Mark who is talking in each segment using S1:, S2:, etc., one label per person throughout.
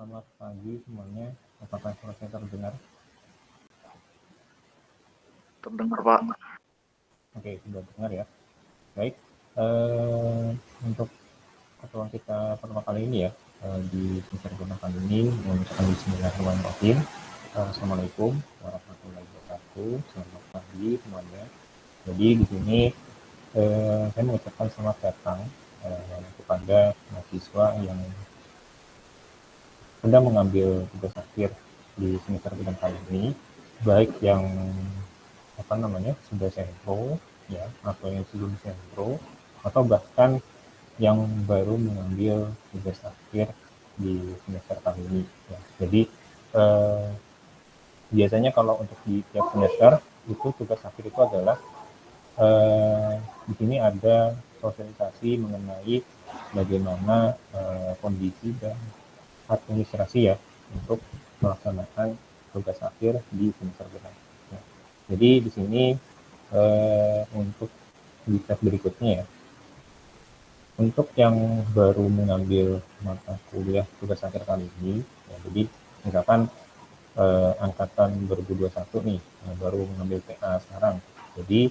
S1: Selamat pagi semuanya. Apakah suara saya terdengar?
S2: Terdengar, Pak.
S1: Oke, sudah dengar ya. Baik, untuk pertemuan kita pertama kali ini ya, di semester pertama kali ini, mengucapkan bismillahirrahmanirrahim. Assalamualaikum warahmatullahi wabarakatuh. Selamat pagi semuanya. Jadi di sini saya mengucapkan selamat datang kepada mahasiswa yang sedang mengambil tugas akhir di semester pertama kali ini, baik yang sudah sempro ya, atau yang sebelum sempro, atau bahkan yang baru mengambil tugas akhir di semester kali ini ya. Jadi biasanya kalau untuk di tiap semester itu tugas akhir itu adalah di sini ada sosialisasi mengenai bagaimana kondisi dan administrasi ya untuk melaksanakan tugas akhir di semester depan. Ya. Jadi di sini untuk di tab berikutnya ya, untuk yang baru mengambil mata kuliah tugas akhir kali ini, ya, jadi misalkan angkatan 2021 nih, baru mengambil TA sekarang. Jadi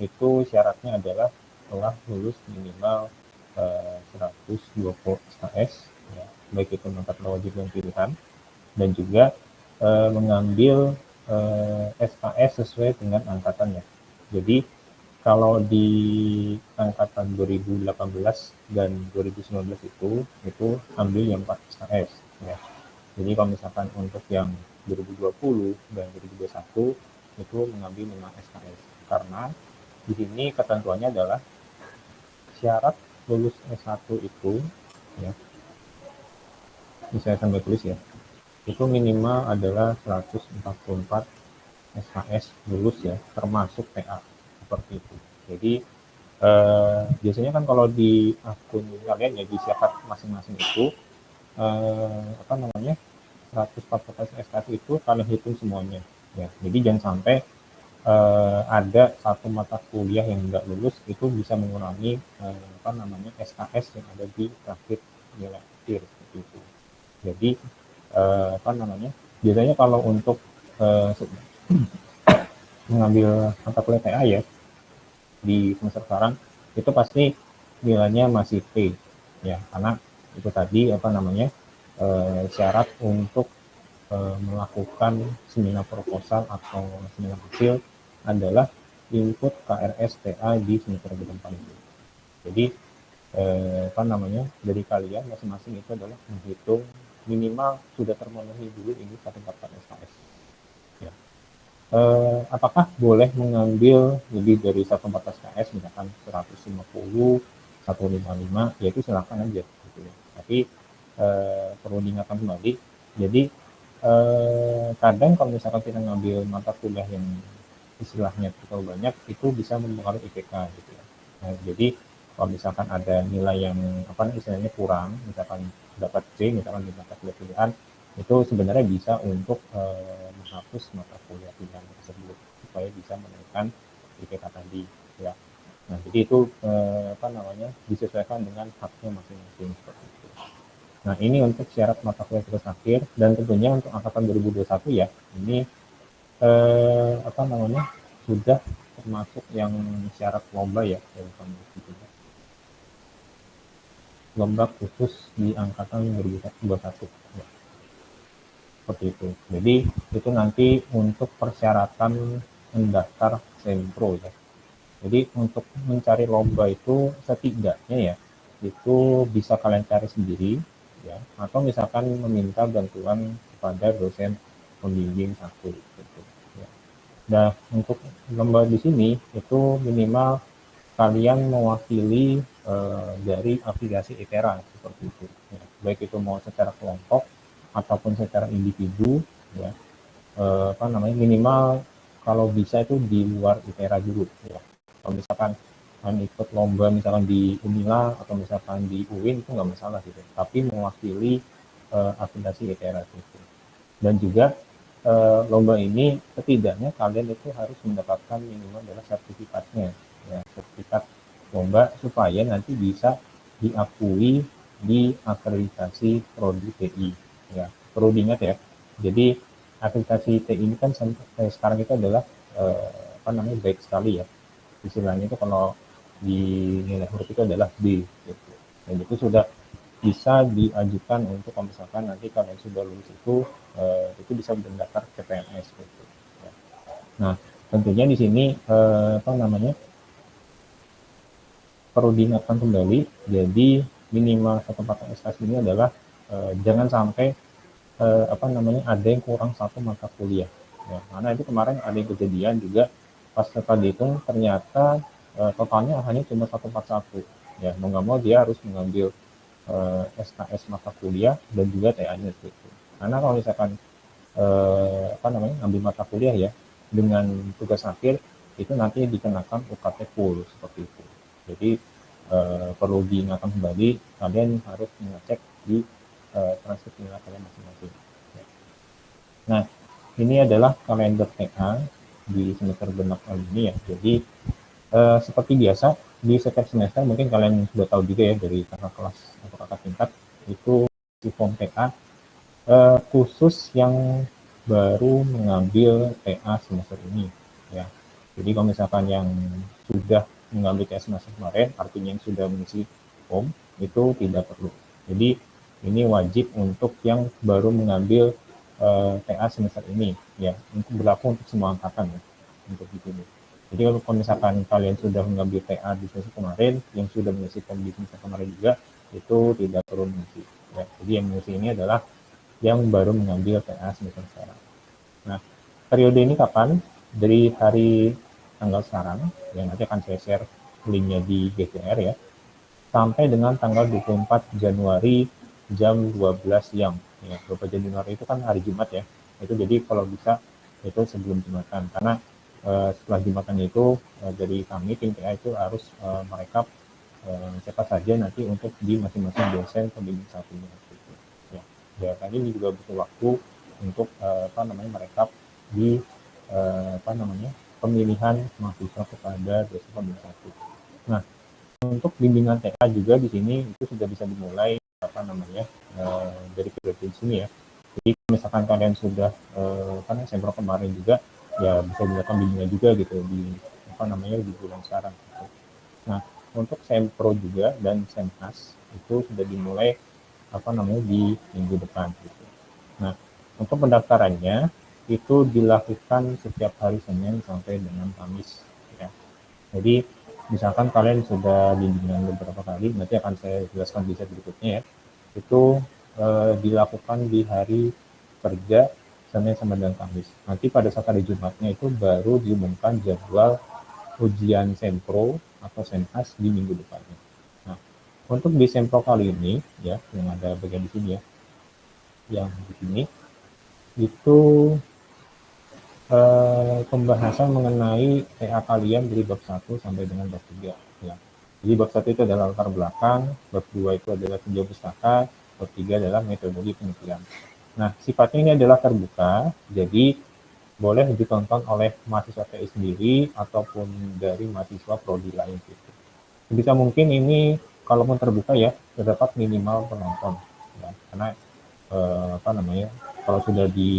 S1: itu syaratnya adalah telah lulus minimal 120 SKS, ya, baik itu angkatan wajib dan pilihan, dan juga mengambil SKS sesuai dengan angkatannya. Jadi kalau di angkatan 2018 dan 2019 itu ambil yang 4 SKS ya. Jadi kalau misalkan untuk yang 2020 dan 2021 itu mengambil 5 SKS, karena di sini ketentuannya adalah syarat lulus S1 itu ya, ini saya sambil tulis ya, itu minimal adalah 144 SKS lulus ya, termasuk TA seperti itu. Jadi biasanya kan kalau di akun kalian ya, di syarat masing-masing itu 144 SKS itu kalian hitung semuanya ya. Jadi jangan sampai ada satu mata kuliah yang nggak lulus, itu bisa mengurangi SKS yang ada di terakhir nilai akhir seperti itu. Jadi biasanya kalau untuk mengambil mata kuliah TA ya di semester sekarang itu pasti nilainya masih P ya, karena itu tadi syarat untuk melakukan seminar proposal atau seminar hasil adalah input KRS TA di semester depan itu. Jadi dari kalian masing-masing itu adalah menghitung minimal sudah termenuhi dulu ini 144 SKS ya. Apakah boleh mengambil lebih dari 114 KS, misalkan 150, 155, ya itu silakan aja gitu ya. Tapi perlu diingatkan kembali, jadi kadang kalau misalkan kita ngambil mata kuliah yang istilahnya terlalu banyak, itu bisa mempengaruhi IPK gitu ya. Nah, jadi kalau misalkan ada nilai yang istilahnya kurang, misalkan dapat C misalkan di mata kuliah pilihan, itu sebenarnya bisa untuk menghapus mata kuliah pilihan tersebut supaya bisa menaikkan IPK tadi ya. Nah, jadi itu disesuaikan dengan haknya masing-masing seperti itu. Nah, ini untuk syarat mata kuliah tugas akhir, dan tentunya untuk angkatan 2021 ya, ini sudah termasuk yang syarat lomba ya, lomba khusus di angkatan 2021 ya. Seperti itu. Jadi itu nanti untuk persyaratan mendaftar sempro ya. Jadi untuk mencari lomba itu setidaknya ya, itu bisa kalian cari sendiri ya, atau misalkan meminta bantuan kepada dosen pembimbing satu gitu ya. Nah, untuk lomba di sini itu minimal kalian mewakili dari aplikasi ITERA seperti itu ya. Baik itu mau secara kelompok ataupun secara individu ya, minimal kalau bisa itu di luar ITERA dulu ya. Kalau misalkan ikut lomba misalkan di Unila atau misalkan di UIN itu nggak masalah gitu, tapi mewakili aplikasi ITERA gitu. Dan juga lomba ini setidaknya kalian itu harus mendapatkan minimal adalah sertifikatnya ya, sertifikat lomba, supaya nanti bisa diakui di akreditasi prodi TI Ya, perlu diingat ya. Jadi akreditasi TI ini kan sekarang itu adalah baik sekali ya. Istilahnya itu kalau di nilai huruf itu adalah B gitu. Dan itu sudah bisa diajukan untuk kalau misalkan nanti kalian sudah lulus itu bisa mendaftar ke PNS gitu. Ya. Nah, tentunya di sini perlu diingatkan kembali. Jadi minimal satu paket SKS ini adalah jangan sampai ada yang kurang satu mata kuliah. Ya, karena itu kemarin ada yang kejadian juga pas setelah dihitung ternyata totalnya hanya cuma 141. Ya, mau nggak mau dia harus mengambil SKS mata kuliah dan juga TA-nya gitu. Karena kalau misalkan ambil mata kuliah ya dengan tugas akhir itu nanti dikenakan UKT full seperti itu. Jadi perlu diingatkan kembali, kalian harus mengecek di transkrip nilai kalian masing-masing. Nah, ini adalah kalender TA di semester genap kali ini ya. Jadi seperti biasa di setiap semester mungkin kalian sudah tahu juga ya dari kakak kelas atau kakak tingkat itu si form TA khusus yang baru mengambil TA semester ini ya. Jadi kalau misalkan yang sudah mengambil TA semester kemarin, artinya yang sudah mengisi form itu tidak perlu. Jadi ini wajib untuk yang baru mengambil TA semester ini ya, untuk berlaku untuk semua angkatan ya, untuk di sini. Jadi kalau misalkan kalian sudah mengambil TA di semester kemarin, yang sudah mengisi form di semester kemarin juga itu tidak perlu mengisi. Ya. Jadi yang mengisi ini adalah yang baru mengambil TA semester sekarang. Nah, periode ini kapan? Dari hari tanggal sekarang, yang nanti akan saya share linknya di GCR ya, sampai dengan tanggal 24 Januari jam 12 siang. Ya, 24 Januari itu kan hari Jumat ya. Itu jadi kalau bisa itu sebelum Jumatan. Karena setelah Jumatan itu dari kami tim TA itu harus merekap siapa saja nanti untuk di masing-masing dosen pembimbing satunya. Ya, ya tadi ini juga butuh waktu untuk merekap di pemilihan mahasiswa kepada dosen pembimbing satu. Nah, untuk bimbingan TA juga di sini itu sudah bisa dimulai dari periode di sini ya. Jadi misalkan kalian sudah kan Sempro kemarin juga ya bisa dilakukan bimbingan juga gitu di di bulan sekarang. Gitu. Nah, untuk Sempro juga dan Semhas itu sudah dimulai di minggu depan gitu. Nah, untuk pendaftarannya itu dilakukan setiap hari Senin sampai dengan Kamis ya. Jadi misalkan kalian sudah bimbingan beberapa kali, nanti akan saya jelaskan di slide berikutnya ya. Itu dilakukan di hari kerja Senin sampai dengan Kamis. Nanti pada saat hari Jumatnya itu baru diumumkan jadwal ujian Sempro atau Semhas di minggu depannya. Nah, untuk di Sempro kali ini ya, yang ada bagian di sini ya, yang di sini itu pembahasan mengenai TA kalian dari bab 1 sampai dengan bab 3 ya. Jadi bab 1 itu adalah latar belakang, bab 2 itu adalah tinjau pustaka, bab 3 adalah metodologi penelitian. Nah, sifatnya ini adalah terbuka, jadi boleh ditonton oleh mahasiswa TI sendiri ataupun dari mahasiswa prodi lain gitu. Sebisa mungkin ini kalaupun terbuka ya, terdapat minimal penonton ya. Karena kalau sudah di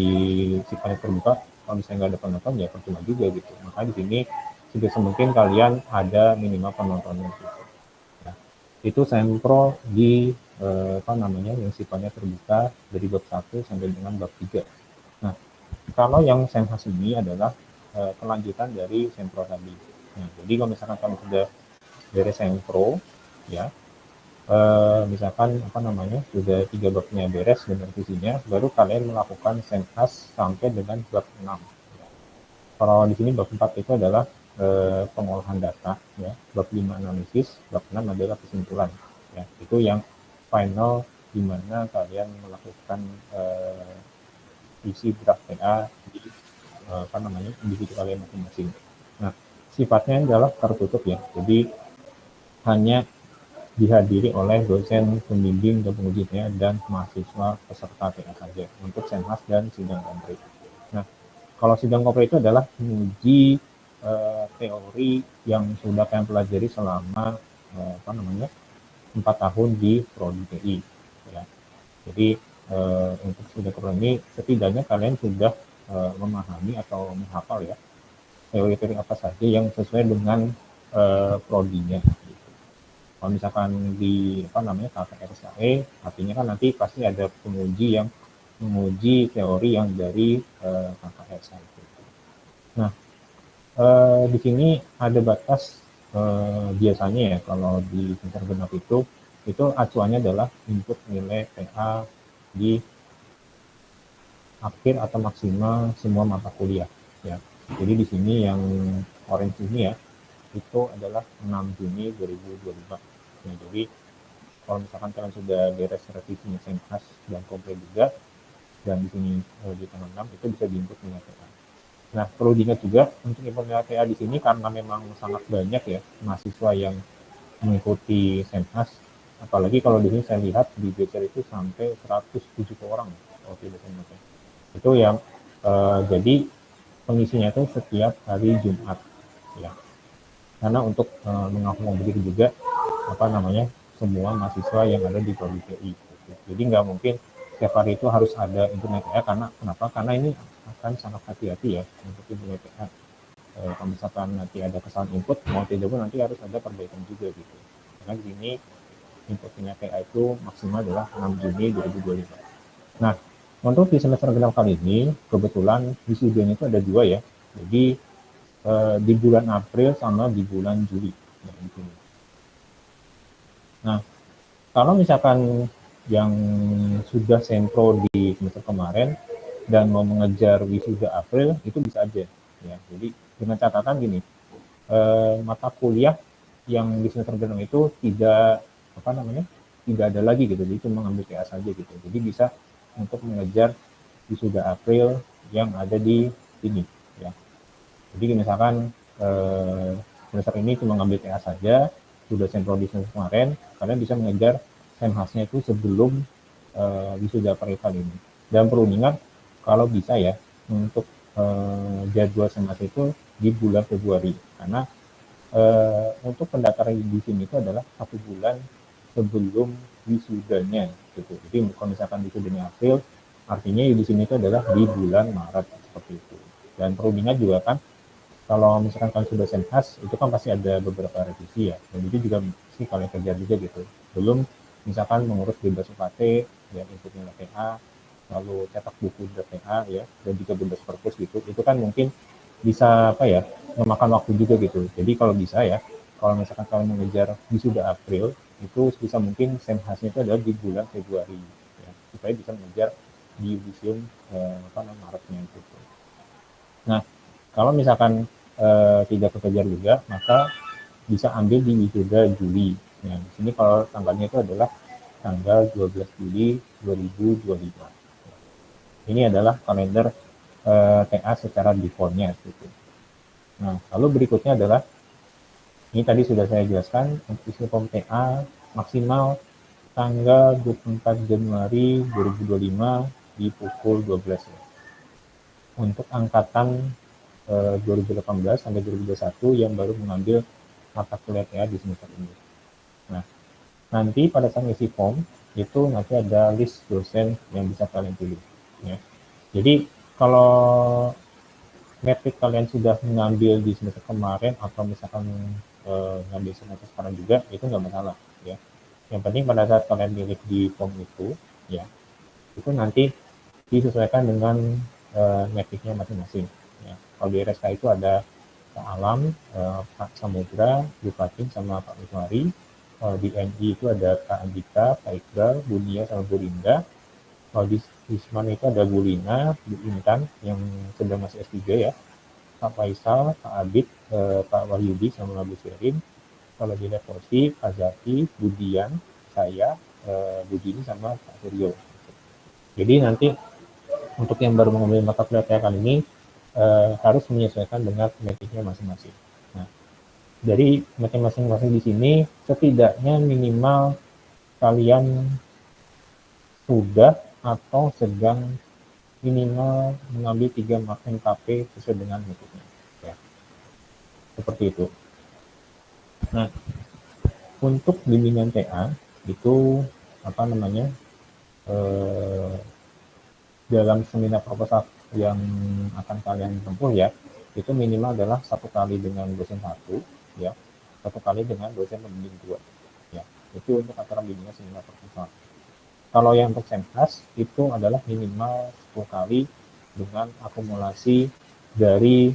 S1: sifatnya terbuka, kalau misalnya nggak ada penonton ya percuma juga gitu. Maka di sini sebisa mungkin kalian ada minimal penontonnya gitu. Ya. Itu Sempro di yang sifatnya terbuka dari bab 1 sampai dengan bab 3. Nah, kalau yang Semhas ini adalah kelanjutan dari Sempro tadi. Nah, jadi kalau misalkan kamu sudah dari Sempro ya, misalkan sudah 3 babnya beres dan revisinya, baru kalian melakukan Semhas sampai dengan bab 6. Kalau di sini bab 4 itu adalah pengolahan data ya, bab 5 analisis, bab 6 adalah kesimpulan ya. Itu yang final di mana kalian melakukan isi draft TA di individu kalian masing-masing. Nah, sifatnya adalah tertutup ya. Jadi hanya dihadiri oleh dosen pembimbing dan penguji TA dan mahasiswa peserta TA saja untuk Semhas dan sidang kompre. Nah, kalau sidang kompre itu adalah menguji teori yang sudah kalian pelajari selama 4 tahun di prodi TI. Ya. Jadi untuk studi kedokteran ini setidaknya kalian sudah memahami atau menghafal ya teori-teori apa saja yang sesuai dengan prodinya. Gitu. Kalau misalkan di apa namanya KPRSAE, artinya kan nanti pasti ada penguji yang menguji teori yang dari KPRSAE. Nah, di sini ada batas biasanya ya kalau di semester genap itu acuannya adalah input nilai PA di akhir atau maksimal semua mata kuliah ya. Jadi di sini yang orange ini ya itu adalah 6 Juni 2025. Nah, jadi kalau misalkan kalian sudah beres revisinya Senhas dan komplit juga dan di sini di tanggal 6 itu bisa diinput nilai PA. Nah, perlu diingat juga untuk input nilai PA di sini karena memang sangat banyak ya mahasiswa yang mengikuti Senhas. Apalagi kalau di sini saya lihat di BCR itu sampai 170 orang kalau tidak salah. Itu yang jadi pengisinya itu setiap hari Jumat ya. Karena untuk mengakomodir juga apa namanya semua mahasiswa yang ada di Prodi TI. Jadi nggak mungkin setiap hari itu harus ada internet ya karena kenapa? Karena ini akan sangat hati-hati ya untuk internet ya. Kalau misalkan nanti ada kesalahan input mau tidak pun nanti harus ada perbaikan juga gitu. Karena di sini inputnya PA itu maksimal adalah 6 Juni 2025. Nah, untuk di semester genap kali ini kebetulan wisudanya itu ada dua ya. Jadi di bulan April sama di bulan Juli. Nah, kalau misalkan yang sudah sempro di semester kemarin dan mau mengejar wisuda April itu bisa aja ya. Jadi dengan catatan gini, mata kuliah yang di semester genap itu tidak apa namanya tidak ada lagi gitu, jadi cuma ngambil TA saja gitu. Jadi bisa untuk mengejar wisuda April yang ada di sini ya. Jadi misalkan semester ini cuma ngambil TA saja, sudah sempro di semester kemarin, kalian bisa mengejar Senhasnya itu sebelum wisuda April kali ini. Dan perlu ingat kalau bisa ya untuk jadwal Senhas itu di bulan Februari karena untuk pendaftaran di sini itu adalah 1 bulan sebelum wisudanya gitu. Jadi kalau misalkan wisudanya April, artinya di sini itu adalah di bulan Maret seperti itu. Dan perlu diingat juga kan kalau misalkan kalian sudah Senhas itu kan pasti ada beberapa revisi ya. Dan itu juga mesti kalian kejar juga gitu. Belum misalkan mengurus bebas UKT, ya input nilai PA, lalu cetak buku PA ya, dan juga bebas perpus gitu. Itu kan mungkin bisa apa ya memakan waktu juga gitu. Jadi kalau bisa ya, kalau misalkan kalian mengejar wisuda April, itu bisa mungkin Senhasnya itu adalah di bulan Februari, ya, supaya bisa mengejar di museum Maretnya itu. Nah, kalau misalkan tidak kekejar juga, maka bisa ambil di wisuda Juli. Nah, di sini kalau tanggalnya itu adalah tanggal 12 Juli 2025. Ini adalah kalender TA secara defaultnya. Gitu. Nah, lalu berikutnya adalah ini tadi sudah saya jelaskan untuk isi form TA maksimal tanggal 24 Januari 2025 di pukul 12 ya. Untuk angkatan 2018 sampai 2021 yang baru mengambil mata kuliah TA di semester ini. Nah, nanti pada saat isi form itu nanti ada list dosen yang bisa kalian pilih. Ya. Jadi kalau metrik kalian sudah mengambil di semester kemarin atau misalkan ngambil semester sekarang juga itu nggak masalah ya. Yang penting pada saat kalian pilih di form itu ya itu nanti disesuaikan dengan metriknya masing-masing. Ya. Kalau di RSK itu ada Pak Alam, Pak Samudra, Bupati sama Pak Wiswari. Di NI itu ada Pak Andika, Pak Iqbal, Bu Nia sama Bu Linda. Kalau di Wisman itu ada Bu Lina, Bu Intan yang sedang masih S3 ya. Pak Faisal, Pak Abid, Pak Wahyudi sama Bu Sirin. Kalau di Levosi, Pak Zaki, Bu Dian, saya, Bu Dini sama Pak Suryo. Jadi nanti untuk yang baru mengambil mata kuliah kali ini harus menyesuaikan dengan metriknya masing-masing. Nah, dari metrik masing-masing di sini setidaknya minimal kalian sudah atau sedang minimal mengambil 3 MKP sesuai dengan metriknya. Ya. Seperti itu. Nah, untuk bimbingan TA itu apa namanya? dalam seminar proposal yang akan kalian tempuh ya, itu minimal adalah 1 kali dengan dosen 1 ya, 1 kali dengan dosen pembimbing 2 ya. Itu untuk acara bimbingan seminar proposal. Kalau yang untuk Semhas itu adalah minimal 10 kali dengan akumulasi dari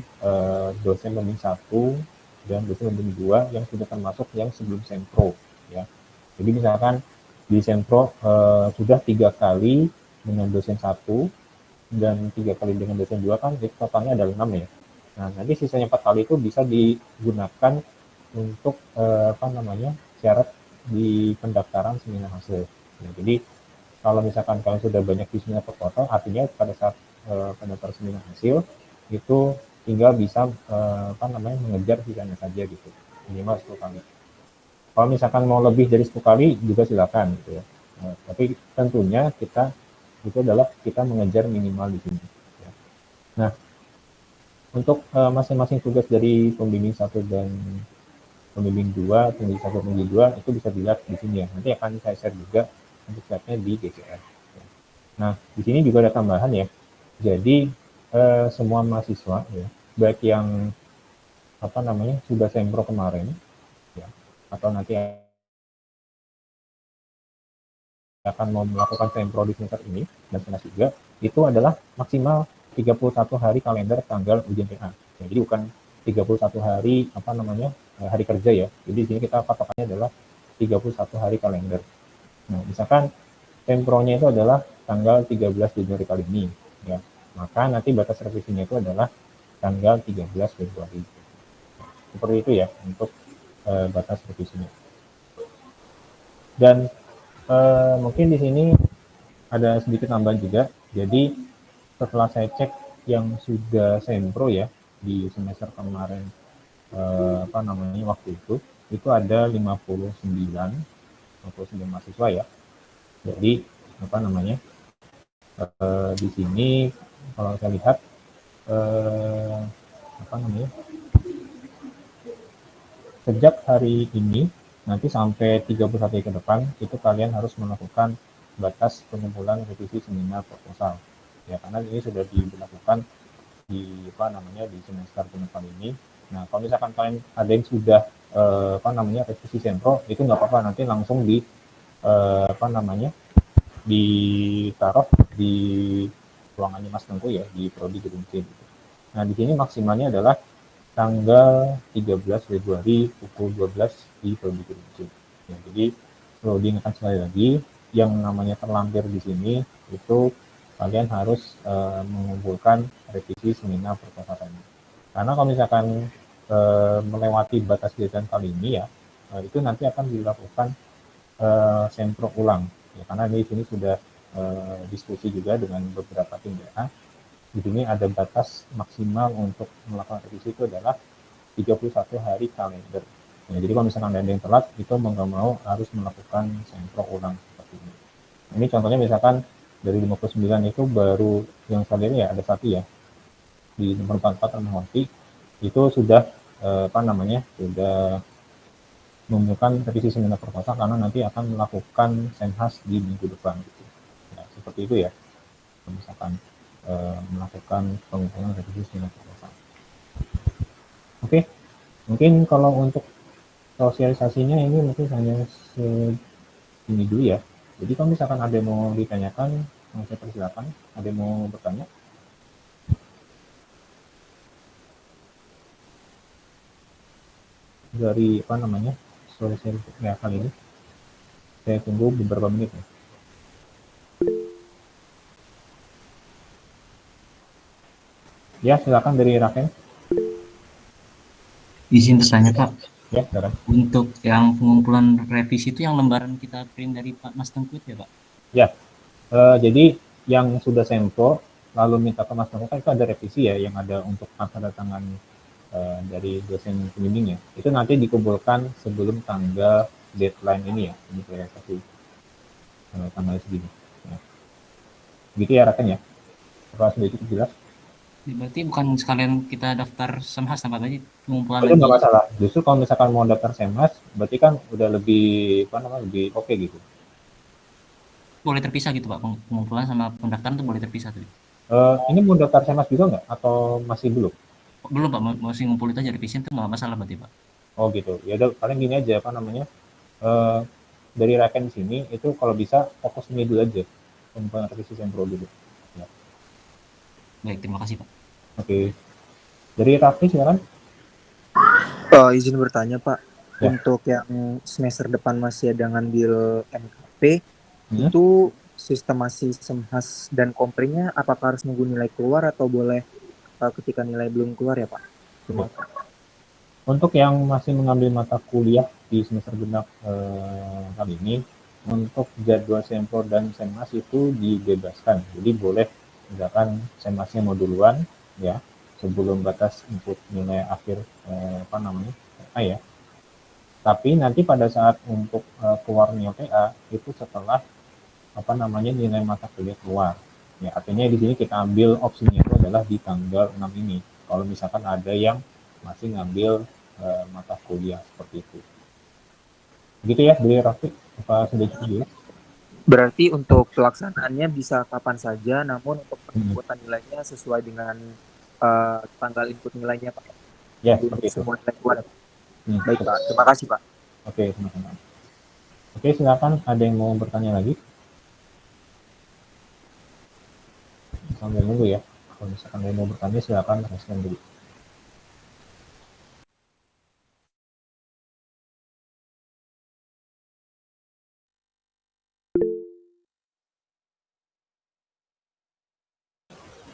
S1: dosen pembimbing 1 dan dosen pembimbing 2 yang sudah termasuk yang sebelum Sempro ya. Jadi misalkan di Sempro sudah 3 kali dengan dosen 1 dan 3 kali dengan dosen 2 kan totalnya ada 6 ya. Nah, nanti sisanya 4 kali itu bisa digunakan untuk syarat di pendaftaran seminar hasil. Nah, jadi kalau misalkan kalian sudah banyak di seminar proposal, artinya pada saat pendaftaran seminar hasil itu tinggal bisa mengejar sisanya saja gitu, minimal 10 kali. Kalau misalkan mau lebih dari 10 kali juga silakan gitu ya. Tapi tentunya kita itu adalah kita mengejar minimal di sini. Ya. Nah, untuk masing-masing tugas dari pembimbing 1 dan pembimbing 2, pembimbing 1, pembimbing 2 itu bisa dilihat di sini ya. Nanti akan saya share juga untuk slide-nya di GCR. Nah, di sini juga ada tambahan ya. Jadi semua mahasiswa ya, baik yang sudah sempro kemarin ya, atau nanti akan mau melakukan sempro di semester ini dan semester 3 itu adalah maksimal 31 hari kalender tanggal ujian PA. Ya, jadi bukan 31 hari hari kerja ya. Jadi di sini kita patokannya adalah 31 hari kalender. Nah, misalkan sempronya itu adalah tanggal 13 Januari kali ini ya. Maka nanti batas revisinya itu adalah tanggal 13 Februari. Seperti itu ya untuk batas revisinya. Dan mungkin di sini ada sedikit tambahan juga. Jadi setelah saya cek yang sudah sempro ya di semester kemarin waktu itu ada 59 mahasiswa ya. Jadi di sini kalau saya lihat sejak hari ini nanti sampai 31 hari ke depan itu kalian harus melakukan batas pengumpulan revisi seminar proposal ya, karena ini sudah dilakukan di semester genap kali ini. Nah, kalau misalkan kalian ada yang sudah revisi sempro itu nggak apa-apa, nanti langsung ditaruh di ruangannya Mas Tengku ya, di prodi gedung C. Nah, di sini maksimalnya adalah tanggal 13 Februari pukul 12 di prodi gedung C. Ya, jadi perlu diingatkan sekali lagi, yang namanya terlampir di sini itu kalian harus mengumpulkan revisi seminar proposal ini. Karena kalau misalkan melewati batas deadline kali ini ya, itu nanti akan dilakukan sempro ulang. Ya, karena di sini sudah diskusi juga dengan beberapa tim DA. Di sini ada batas maksimal untuk melakukan revisi itu adalah 31 hari kalender. Ya, jadi kalau misalkan ada yang telat, itu mau nggak mau harus melakukan sempro ulang seperti ini. Ini contohnya misalkan dari 59 itu baru yang saya lihat ya ada satu ya, di nomor 44 Rahmawati itu sudah sudah menunjukkan revisi seminar proposal karena nanti akan melakukan senhas di minggu depan gitu. Ya, seperti itu ya, misalkan melakukan pengumpulan revisi seminar proposal. Oke, mungkin kalau untuk sosialisasinya ini mungkin hanya ini dulu ya. Jadi kalau misalkan ada yang mau ditanyakan, saya persilakan. Ada yang mau bertanya? Dari sosialisasi ya, kali ini. Saya tunggu beberapa menit ya. Ya, silakan dari Raken.
S2: Izin bertanya Pak.
S1: Ya, silakan.
S2: Untuk yang pengumpulan revisi itu yang lembaran kita print dari Pak Mas Tengku ya Pak?
S1: Ya, jadi yang sudah sempro lalu minta ke Mas Tengku kan itu ada revisi ya, yang ada untuk tanda tangan dari dosen pembimbingnya. Itu nanti dikumpulkan sebelum tanggal deadline ini ya, ini realisasi tanggal segini. Ya. Gitu ya Raken ya. Apa sudah cukup jelas?
S2: Berarti bukan sekalian kita daftar Semhas tempat aja pengumpulan
S1: Itu nggak
S2: lagi.
S1: masalah. Justru kalau misalkan mau daftar Semhas, berarti kan udah lebih lebih oke gitu.
S2: boleh terpisah gitu Pak, pengumpulan sama pendaftaran tuh boleh terpisah tuh?
S1: Ini mau daftar Senmas juga nggak atau masih belum?
S2: Belum Pak, masih ngumpul itu aja revision tuh nggak masalah berarti Pak?
S1: Oh gitu. Ya udah paling gini aja apa namanya? Eh, dari Raken sini itu kalau bisa fokus ini dulu aja. Pengumpulan revisi Sempro dulu. Ya.
S2: Baik, terima kasih Pak.
S1: Oke. Dari Raffi silakan.
S3: Izin bertanya Pak,
S1: Ya.
S3: untuk yang semester depan masih ada ngambil MKP,
S1: Hmm?
S3: itu sistem masih semhas dan komprinya apakah harus nunggu nilai keluar atau boleh ketika nilai belum keluar ya Pak? Terima
S1: Ya.
S3: kasih.
S1: Untuk yang masih mengambil mata kuliah di semester genap kali ini, untuk jadwal Sempro dan Senmas itu dibebaskan. Jadi boleh misalkan Senmasnya mau duluan ya sebelum batas input nilai akhir apa namanya ya. Tapi nanti pada saat untuk keluarnya PA itu setelah apa namanya nilai mata kuliah keluar. Ya, artinya di sini kita ambil opsinya itu adalah di tanggal 6 ini. Kalau misalkan ada yang masih ngambil mata kuliah seperti itu. Gitu ya, beli Rafiq. Apa sudah cukup jelas?
S3: Berarti untuk pelaksanaannya bisa kapan saja, namun untuk
S1: Hmm.
S3: penjemputan nilainya sesuai dengan tanggal input nilainya Pak.
S1: Ya,
S3: Untuk
S1: seperti itu.
S3: semua nilai keluar. Baik
S1: Oke,
S3: Pak, terima kasih Pak.
S1: sama-sama. Oke, silakan ada yang mau bertanya lagi? Sambil nunggu ya. Kalau misalkan ada yang mau bertanya, silakan respon dulu.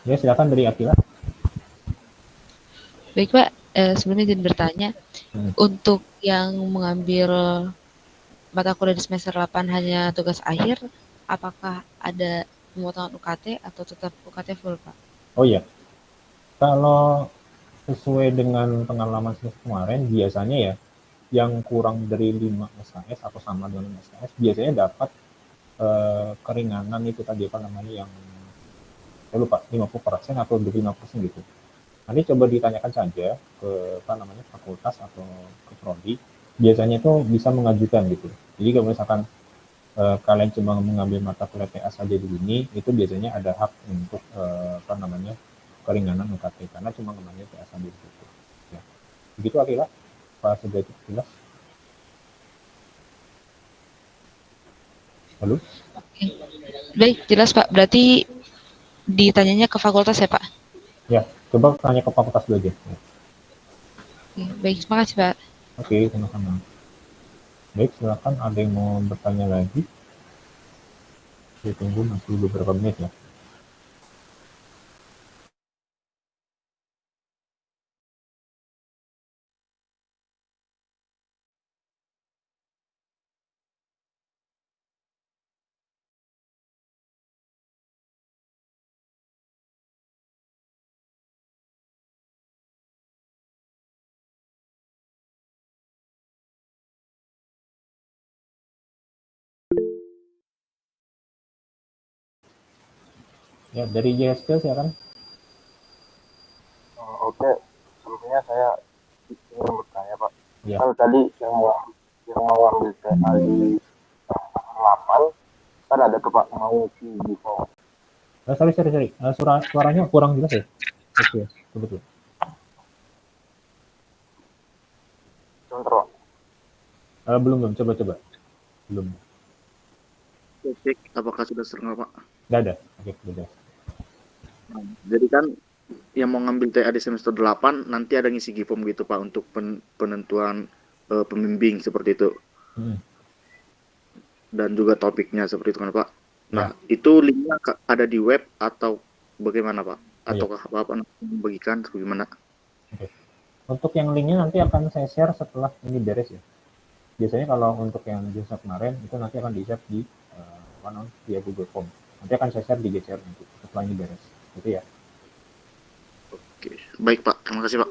S1: Ya, silakan dari Akila.
S4: Baik Pak, sebelumnya izin bertanya,
S1: Hmm.
S4: untuk yang mengambil mata kuliah di semester 8 hanya tugas akhir, apakah ada pemotongan UKT atau tetap UKT full Pak?
S1: Oh iya, kalau sesuai dengan pengalaman semester kemarin, biasanya ya yang kurang dari 5 SKS atau sama dengan 5 SKS biasanya dapat keringanan itu tadi apa namanya yang saya lupa 50% atau 25% gitu. Nanti coba ditanyakan saja ke apa namanya fakultas atau ke prodi, biasanya itu bisa mengajukan gitu. Jadi kalau misalkan kalian cuma mengambil mata kuliah TA saja di sini, itu biasanya ada hak untuk apa namanya keringanan UKT karena cuma mengambil TA saja di situ. Ya. Begitu Akila, Pak sudah jelas? Halo?
S4: Baik, jelas Pak. Berarti ditanyanya ke fakultas ya Pak?
S1: Ya, coba tanya ke fakultas dulu aja. Ya.
S4: Baik, terima kasih Pak.
S1: Oke, sama-sama. Baik, silakan ada yang mau bertanya lagi. Saya tunggu masih beberapa menit ya. Ya, dari JSK silakan.
S5: Oke, sebelumnya saya ingin bertanya Pak.
S1: Ya.
S5: Kan tadi yang mau ambil TA di 8, kan ada tuh Pak mau di form.
S1: Sorry. Suaranya kurang jelas ya. Oke, betul.
S5: Contoh,
S1: Belum, coba. Belum.
S5: cek apakah sudah sering Pak?
S1: Nggak ada. Oke, sudah.
S5: Jadi kan yang mau ngambil TA di semester 8 nanti ada ngisi GIPOM gitu Pak untuk penentuan pembimbing seperti itu.
S1: Hmm.
S5: Dan juga topiknya seperti itu kan Pak. Nah,
S1: Ya.
S5: itu linknya ada di web atau bagaimana Pak?
S1: Oh, ya.
S5: Ataukah Bapak membagikan bagaimana?
S1: Oke. Untuk yang linknya nanti akan saya share setelah ini beres ya. Biasanya kalau untuk yang jasa kemarin itu nanti akan di-share di via Google Form. Nanti akan saya share di GCR nanti setelah ini beres. Gitu ya.
S5: Oke, baik Pak. Terima kasih Pak.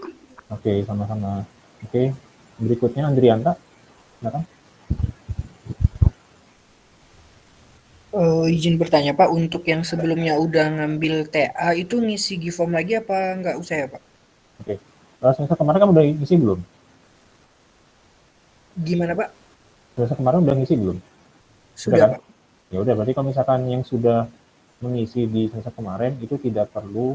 S1: Oke, sama-sama. Oke, berikutnya Andrianta. Silakan.
S6: Izin bertanya Pak, untuk yang sebelumnya udah ngambil TA itu ngisi Giform lagi apa nggak usah ya Pak?
S1: Oke. Semester kemarin kamu udah ngisi belum?
S6: Gimana Pak?
S1: Semester kemarin udah ngisi belum?
S6: Sudah
S1: kan?
S6: Pak.
S1: Ya udah, berarti kalau misalkan yang sudah mengisi di semester kemarin itu tidak perlu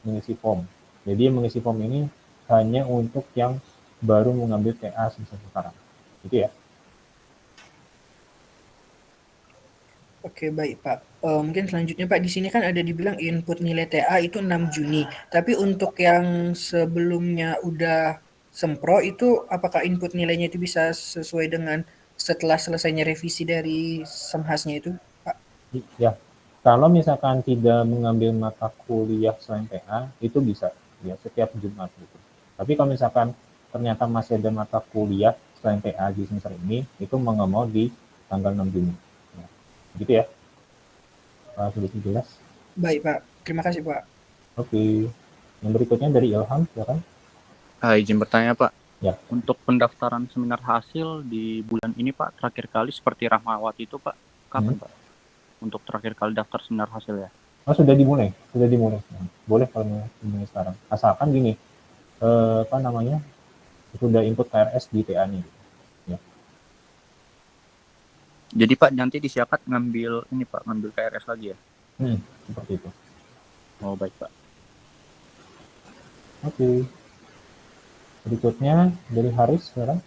S1: mengisi form. Jadi yang mengisi form ini hanya untuk yang baru mengambil TA semester sekarang. Gitu ya.
S6: Oke, baik Pak. Mungkin selanjutnya Pak, di sini kan ada dibilang input nilai TA itu 6 Juni. Tapi untuk yang sebelumnya udah sempro itu apakah input nilainya itu bisa sesuai dengan setelah selesainya revisi dari Semhasnya itu, Pak?
S1: Ya, kalau misalkan tidak mengambil mata kuliah selain TA, itu bisa ya setiap Jumat gitu. Tapi kalau misalkan ternyata masih ada mata kuliah selain TA di semester ini, itu mau nggak mau di tanggal 6 Juni. Ya, gitu ya. Sudah jelas?
S6: Baik Pak, terima kasih Pak.
S1: Oke. Yang berikutnya dari Ilham, silakan.
S7: Izin bertanya Pak,
S1: Ya.
S7: untuk pendaftaran seminar hasil di bulan ini Pak, terakhir kali seperti Rahmawati itu Pak, kapan Pak? Untuk terakhir kali daftar seminar hasil ya?
S1: Oh, sudah dimulai. Boleh kalau mau dimulai sekarang. Asalkan gini, sudah input KRS di TA-nya. Ya.
S7: Jadi Pak, nanti disiapkan ngambil KRS lagi ya?
S1: Seperti itu.
S7: Oh, baik Pak.
S1: Oke. Berikutnya dari Haris sekarang.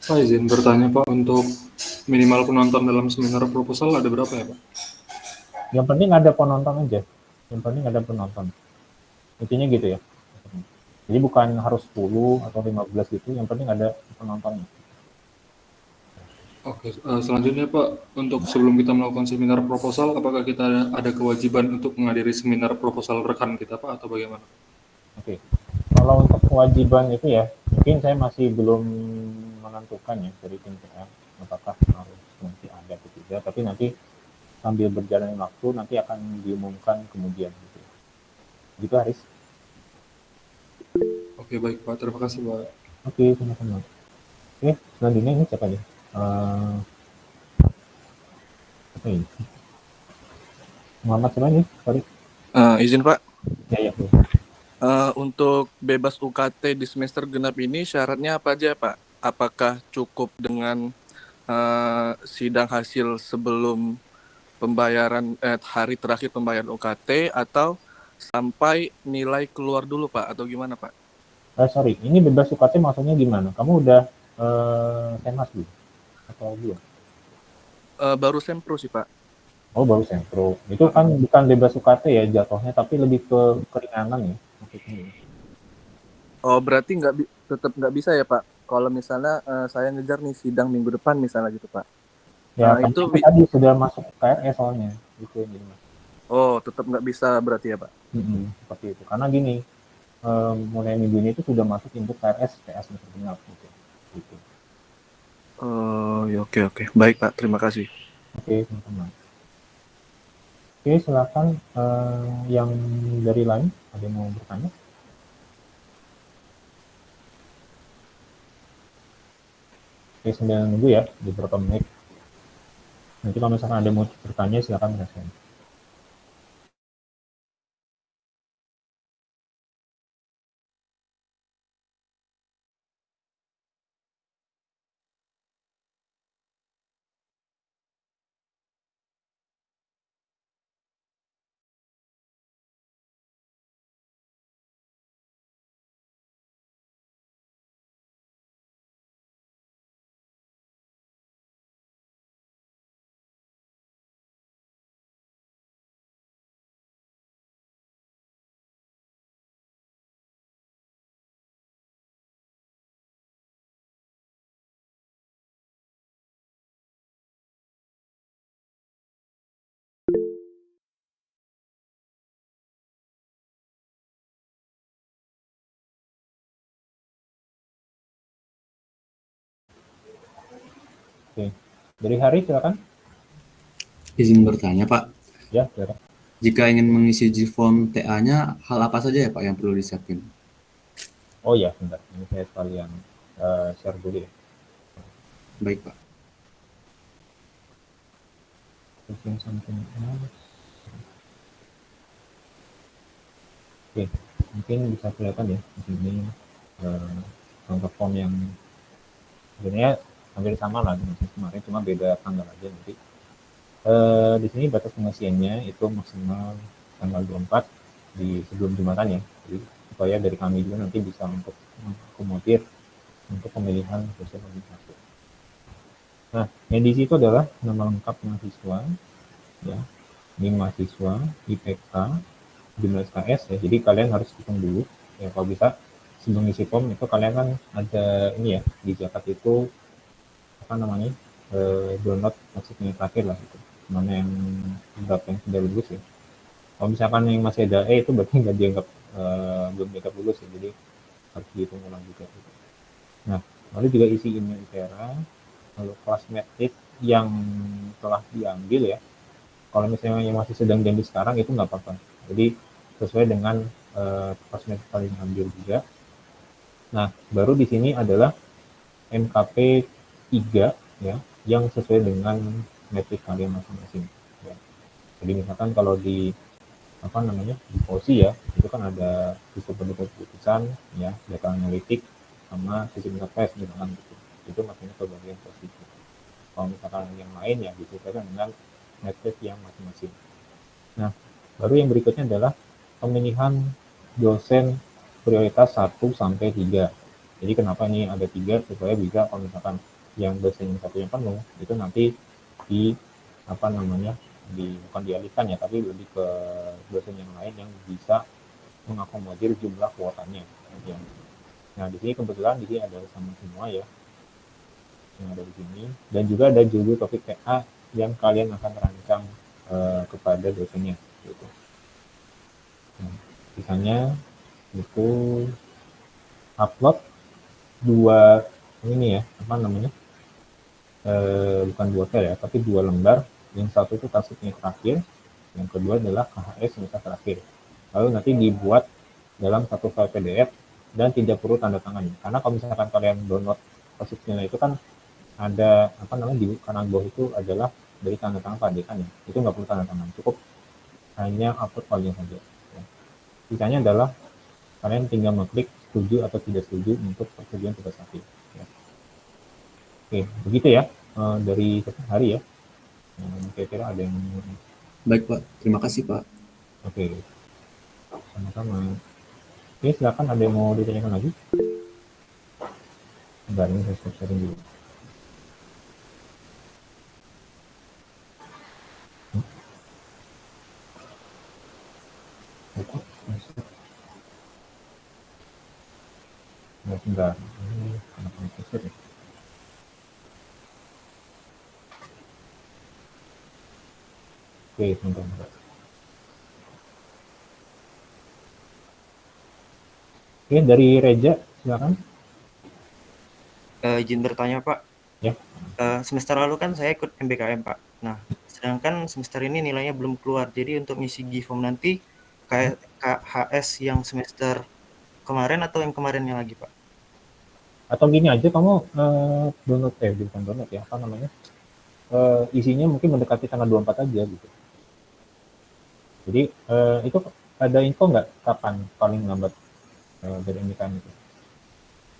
S8: Pak, izin bertanya Pak, untuk minimal penonton dalam seminar proposal ada berapa ya Pak?
S1: Yang penting ada penonton aja. Yang penting ada penonton. Intinya gitu ya. Jadi bukan harus 10 atau 15 gitu, yang penting ada penontonnya.
S8: Oke, selanjutnya Pak, untuk sebelum kita melakukan seminar proposal, apakah kita ada kewajiban untuk menghadiri seminar proposal rekan kita Pak, atau bagaimana?
S1: Oke. Kalau untuk kewajiban itu ya, mungkin saya masih belum menentukan ya dari tim TA apakah harus nanti ada atau tidak, tapi nanti sambil berjalannya waktu nanti akan diumumkan kemudian gitu. Gitu Haris.
S8: Oke, baik Pak, terima kasih Pak.
S1: Oke, sama-sama. Oke, selanjutnya ini siapa ya? Apa ini? Muhammad siapa nih? Sorry.
S9: Izin Pak.
S1: Ya.
S9: Untuk bebas UKT di semester genap ini syaratnya apa aja Pak? Apakah cukup dengan sidang hasil sebelum pembayaran hari terakhir pembayaran UKT atau sampai nilai keluar dulu Pak atau gimana Pak?
S1: Sorry, ini bebas UKT maksudnya gimana? Kamu udah Senmas belum? Atau belum?
S9: Baru sempro sih Pak.
S1: Oh, baru sempro. Itu kan bukan bebas UKT ya jatuhnya, tapi lebih ke keringanan ya maksudnya.
S9: Oh, berarti tetap nggak bisa ya Pak? Kalau misalnya saya ngejar nih sidang minggu depan misalnya gitu Pak.
S1: Ya, itu tadi sudah masuk KRS soalnya. Itu yang jadi mas.
S9: Oh, tetap nggak bisa berarti ya Pak?
S1: Seperti itu. Karena gini, mulai minggu ini itu sudah masuk untuk KRS semester genap gitu.
S9: Oh, ya oke. Baik Pak, terima kasih.
S1: Oke, teman-teman. Oke, silakan yang dari lain ada yang mau bertanya? Oke, sambil nunggu ya, beberapa menit. Nanti kalau misalkan ada yang mau bertanya, silakan respon. Oke, dari Hari silakan.
S10: Izin bertanya Pak.
S1: Ya, silakan.
S10: Jika ingin mengisi G-form TA-nya, hal apa saja ya Pak yang perlu disiapkan?
S1: Oh ya, bentar. Ini saya sekalian share dulu ya.
S10: Baik Pak. Oke,
S1: mungkin bisa kelihatan ya di sini contoh form yang sebenarnya hampir sama lah dengan kemarin, cuma beda tanggal aja nanti. Di sini batas pengisiannya itu maksimal tanggal 24 di sebelum Jumatan ya. Jadi supaya dari kami juga nanti bisa untuk mengakomodir untuk pemilihan dosen organisasi. Nah, yang di situ adalah nama lengkap mahasiswa, ya, ini mahasiswa, IPK, jumlah SKS ya. Jadi kalian harus hitung dulu ya, kalau bisa sebelum isi form itu kalian kan ada ini ya di Jakat itu apa namanya download maksudnya terakhir lah itu mana yang berapa yang sudah lulus ya. Kalau misalkan yang masih ada itu berarti nggak dianggap belum dianggap lulus ya, jadi harus dihitung ulang juga. Nah, lalu juga isi email ITERA, lalu kelas metrik yang telah diambil ya. Kalau misalnya yang masih sedang diambil sekarang itu nggak apa-apa. Jadi sesuai dengan kelas metrik kalian ambil juga. Nah, baru di sini adalah MKP 3 ya, yang sesuai dengan metrik kalian masing-masing. Ya. Jadi misalkan kalau di apa namanya di POSI ya, itu kan ada sistem penentuan keputusan ya, data analitik sama sistem interface misalkan gitu. Itu maksudnya ke bagian POSI. Kalau misalkan yang lain ya disesuaikan dengan metrik yang masing-masing. Nah, baru yang berikutnya adalah pemilihan dosen prioritas 1 sampai 3. Jadi kenapa ini ada 3 supaya bisa kalau misalkan yang dosen yang satu yang penuh itu nanti di apa namanya bukan dialihkan ya, tapi lebih ke dosen yang lain yang bisa mengakomodir jumlah kuotanya. Ya. Nah, di sini kebetulan di sini ada sama semua ya yang ada di sini, dan juga ada judul topik TA yang kalian akan rancang kepada dosennya gitu. Nah, misalnya itu upload dua ini ya apa namanya bukan dua file ya, tapi 2 lembar. Yang satu itu tasnya terakhir, yang kedua adalah KHS semester terakhir. Lalu nanti dibuat dalam satu file PDF dan tidak perlu tanda tangan. Karena kalau misalkan kalian download tasnya itu kan ada apa namanya di kanan bawah itu adalah dari tanda tangan Pak Dekan ya. Itu nggak perlu tanda tangan, cukup hanya upload filenya saja. Ya. Sisanya adalah kalian tinggal mengklik setuju atau tidak setuju untuk persetujuan tugas akhir. Ya. Oke, begitu ya dari hari ya. Kira-kira ada yang
S10: Baik Pak, terima kasih Pak.
S1: oke, sama-sama. Oke, silakan ada yang mau ditanyakan lagi? Bentar, ini saya sharing dulu. Sebentar, ini kenapa share ya? Oke, sebentar. Oke, dari Reja, silakan.
S11: Izin bertanya Pak.
S1: Ya.
S11: Semester lalu kan saya ikut MBKM Pak. Nah, sedangkan semester ini nilainya belum keluar. Jadi untuk ngisi GFOM nanti kayak KHS yang semester kemarin atau yang kemarinnya lagi Pak?
S1: Atau gini aja, kamu download bukan download ya, apa namanya? Isinya mungkin mendekati tanggal 24 aja gitu. Jadi itu ada info nggak kapan paling lambat dari MBKM itu?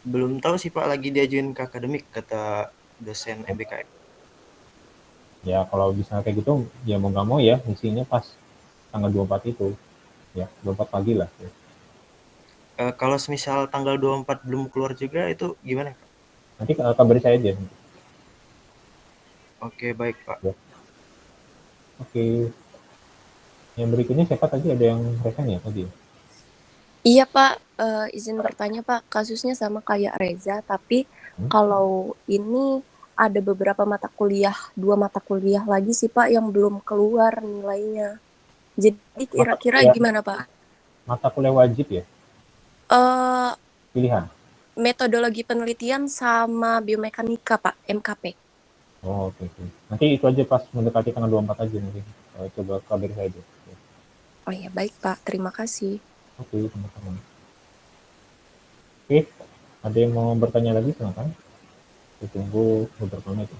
S11: Belum tahu sih Pak, lagi diajuin ke akademik kata dosen MBKM.
S1: Ya kalau bisa kayak gitu ya mau nggak mau ya isinya pas tanggal 24 itu ya, 24 pagi lah ya.
S11: Kalau semisal tanggal 24 belum keluar juga itu gimana Pak?
S1: Nanti kabari saya aja.
S11: Oke, baik Pak.
S1: Ya. Oke. Yang berikutnya siapa tadi, ada yang resen ya tadi?
S12: Iya Pak, izin bertanya Pak, kasusnya sama kayak Reza, tapi kalau ini ada beberapa mata kuliah, 2 mata kuliah lagi sih Pak yang belum keluar nilainya. Jadi kira-kira gimana Pak?
S1: Mata kuliah wajib ya? Pilihan?
S12: Metodologi penelitian sama biomekanika Pak, MKP.
S1: Oh, oke. Nanti itu aja pas mendekati tanggal 24 aja nanti. Coba kabari saya aja.
S12: Oh iya, baik Pak, terima kasih.
S1: Oke, sama-sama. Oke, ada yang mau bertanya lagi silakan. Ditunggu beberapa menit.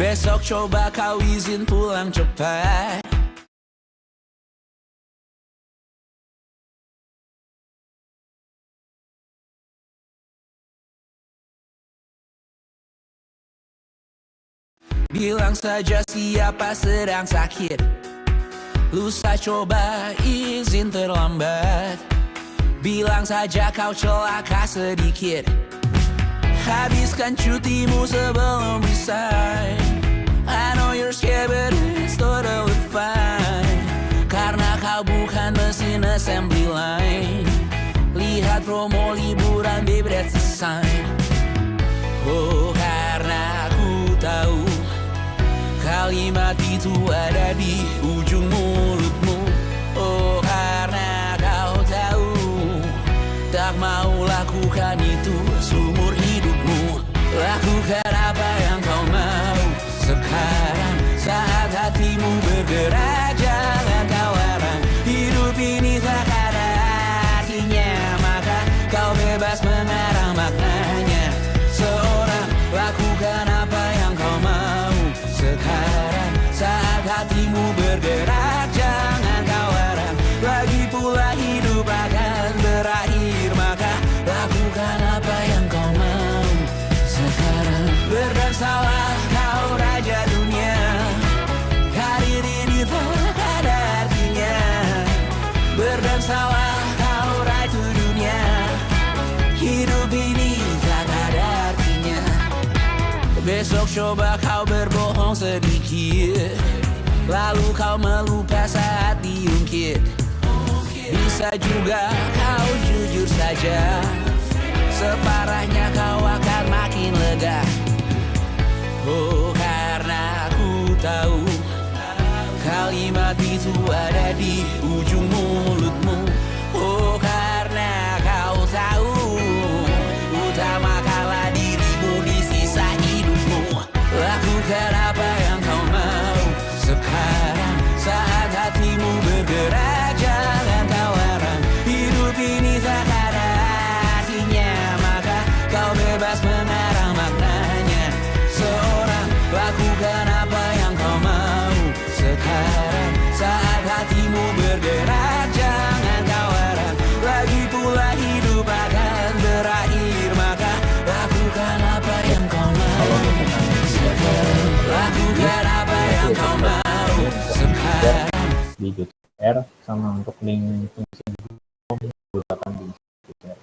S13: Besok coba kau izin pulang cepat. Bilang saja siapa sedang sakit. Lusa coba izin terlambat. Bilang saja kau celaka sedikit. Habiskan cutimu sebelum resign. I know you're scared but it's totally fine. Karena kau bukan mesin assembly line. Lihat promo liburan babe, that's a sign. Oh, karena aku tahu kalimat itu ada di ujung mulutmu. Oh, karena kau tahu tak mau lakukan itu seumur hidupmu. Lakukan apa yang kau mau sekarang saat hatimu bergerak. Jangan kau larang, hidup ini tak ada artinya, maka kau bebas mengarang maknanya. Seorang lakukan apa yang kau mau sekarang saat hatimu bergerak. Jangan kau larang, lagi pula hidup akan berakhir, maka lakukan apa yang kau mau sekarang. Berdansalah kau raja dunia, karir ini tak ada artinya. Berdansalah kau ratu dunia, hidup ini tak ada artinya. Besok coba kau berbohong sedikit, lalu kau melupa saat diungkit. Bisa juga kau jujur saja, separahnya kau akan makin lega. Oh, karena aku tahu kalimat itu ada di ujung mulutmu. Oh, karena kau tahu utamakanlah dirimu di sisa hidupmu. Lakukan apa yang kau mau sekarang saat hatimu bergerak. Jangan kau larang, hidup ini tak ada artinya, maka kau bebas mengarang maknanya. Seorang lakukan apa yang kau mau sekarang saat hatimu bergerak. Jangan kau larang, lagi pula hidup akan berakhir, maka lakukan apa yang kau mau sekarang. Lakukan apa yang kau mau sekarang.
S1: Di GCR sama untuk link fungsi gunakan di GCR.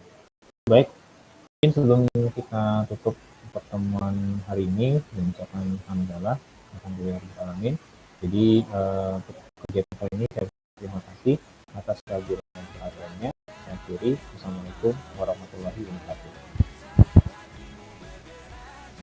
S1: Baik, mungkin sebelum kita tutup pertemuan hari ini, mengucapkan alhamdulillah, alhamdulillah. Jadi untuk kegiatan kali ini saya terima kasih atas kehadiran